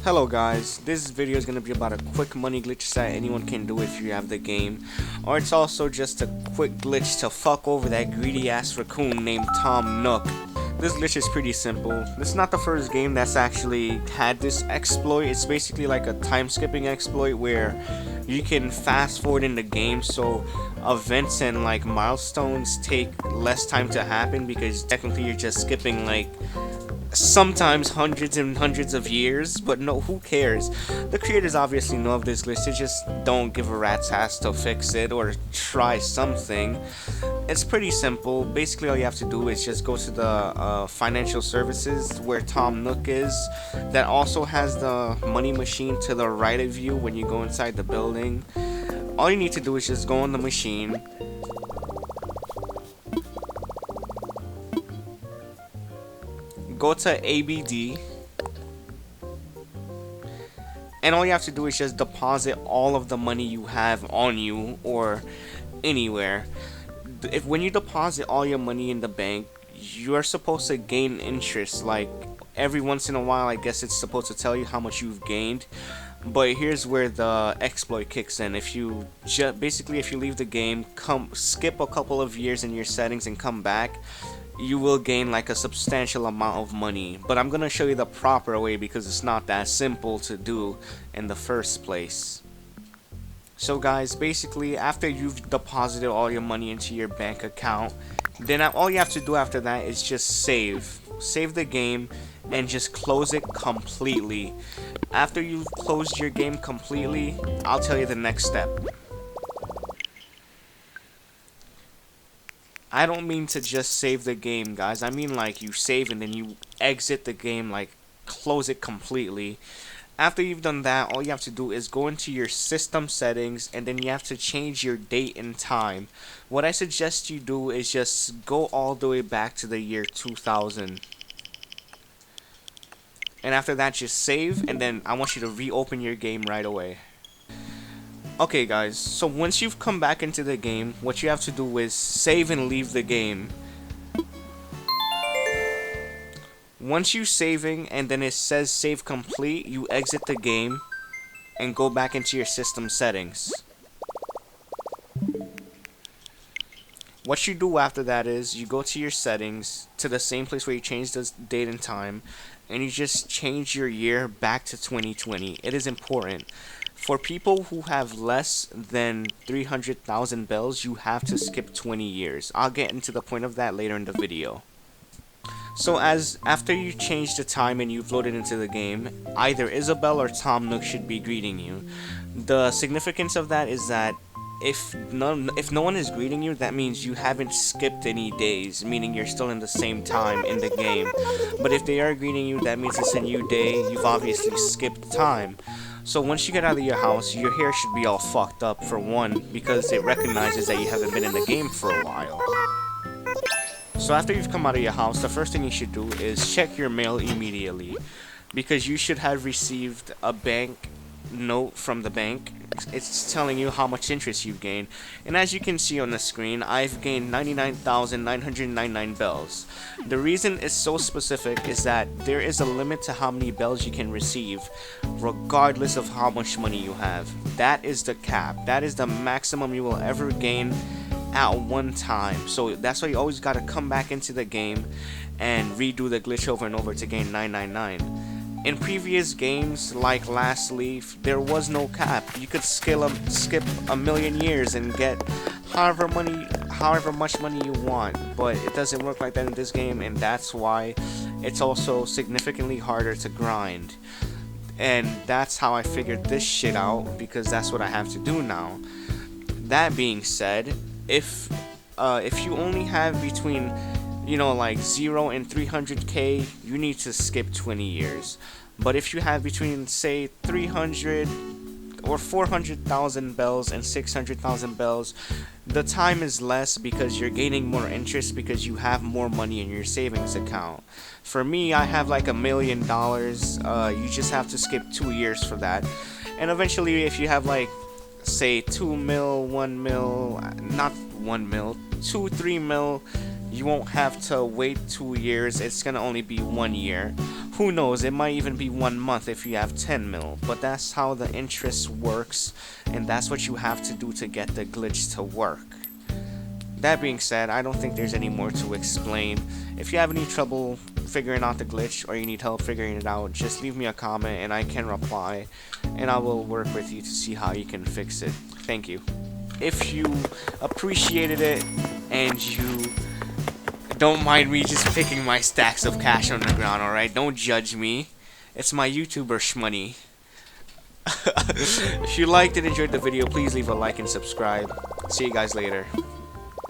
Hello guys, this video is going to be about a quick money glitch that anyone can do if you have the game, or it's also just a quick glitch to fuck over that greedy ass raccoon named Tom Nook. This glitch is pretty simple. This is not the first game that's actually had this exploit. It's basically like a time skipping exploit where you can fast forward in the game so events and like milestones take less time to happen, because technically you're just skipping like sometimes hundreds and hundreds of years, but no, who cares? The creators obviously know of this glitch, they just don't give a rat's ass to fix it or try something. It's pretty simple. Basically all you have to do is just go to the financial services where Tom Nook is. That also has the money machine to the right of you when you go inside the building. All you need to do is just go on the machine, go to ABD, and all you have to do is just deposit all of the money you have on you or anywhere. When you deposit all your money in the bank, you're supposed to gain interest. Like every once in a while, I guess it's supposed to tell you how much you've gained. But here's where the exploit kicks in. If you basically if you leave the game, skip a couple of years in your settings and come back, you will gain like a substantial amount of money. But I'm gonna show you the proper way because it's not that simple to do in the first place. So guys, basically after you've deposited all your money into your bank account, then all you have to do after that is just save the game and just close it completely. After you've closed your game completely, I'll tell you the next step. I don't mean to just save the game, guys. I mean like you save and then you exit the game, like close it completely. After you've done that, all you have to do is go into your system settings and then you have to change your date and time. What I suggest you do is just go all the way back to the year 2000. And after that, just save, and then I want you to reopen your game right away. Okay guys, so once you've come back into the game, what you have to do is save and leave the game. Once you're saving and then it says save complete, you exit the game and go back into your system settings. What you do after that is you go to your settings, to the same place where you changed the date and time, and you just change your year back to 2020. It is important. For people who have less than 300,000 bells, you have to skip 20 years. I'll get into the point of that later in the video. So after you change the time and you've loaded into the game, either Isabel or Tom Nook should be greeting you. The significance of that is that if no one is greeting you, that means you haven't skipped any days, meaning you're still in the same time in the game. But if they are greeting you, that means it's a new day. You've obviously skipped time. So once you get out of your house, your hair should be all fucked up, for one, because it recognizes that you haven't been in the game for a while. So after you've come out of your house, the first thing you should do is check your mail immediately, because you should have received a bank note from the bank. It's telling you how much interest you've gained, and as you can see on the screen, I've gained 99,999 bells. The reason it's so specific is that there is a limit to how many bells you can receive regardless of how much money you have. That is the cap. That is the maximum you will ever gain at one time. So that's why you always got to come back into the game and redo the glitch over and over to gain 999. In previous games, like Last Leaf, there was no cap. You could skip a million years and get however much money you want, but it doesn't work like that in this game, and that's why it's also significantly harder to grind. And that's how I figured this shit out, because that's what I have to do now. That being said, if you only have between like 0 and 300k, you need to skip 20 years. But if you have between, say, 300 or 400,000 bells and 600,000 bells, the time is less because you're gaining more interest because you have more money in your savings account. For me, I have like $1 million. You just have to skip 2 years for that. And eventually, if you have like, say, 2 mil, 1 mil, not 1 mil, 2, 3 mil, You won't have to wait 2 years. It's gonna only be 1 year. Who knows, it might even be 1 month if you have 10 mil. But that's how the interest works, and that's what you have to do to get the glitch to work. That being said, I don't think there's any more to explain. If you have any trouble figuring out the glitch or you need help figuring it out, just leave me a comment and I can reply, and I will work with you to see how you can fix it. Thank you. If you appreciated it and you don't mind me just picking my stacks of cash on the ground, alright? Don't judge me. It's my YouTuber shmoney. If you liked and enjoyed the video, please leave a like and subscribe. See you guys later.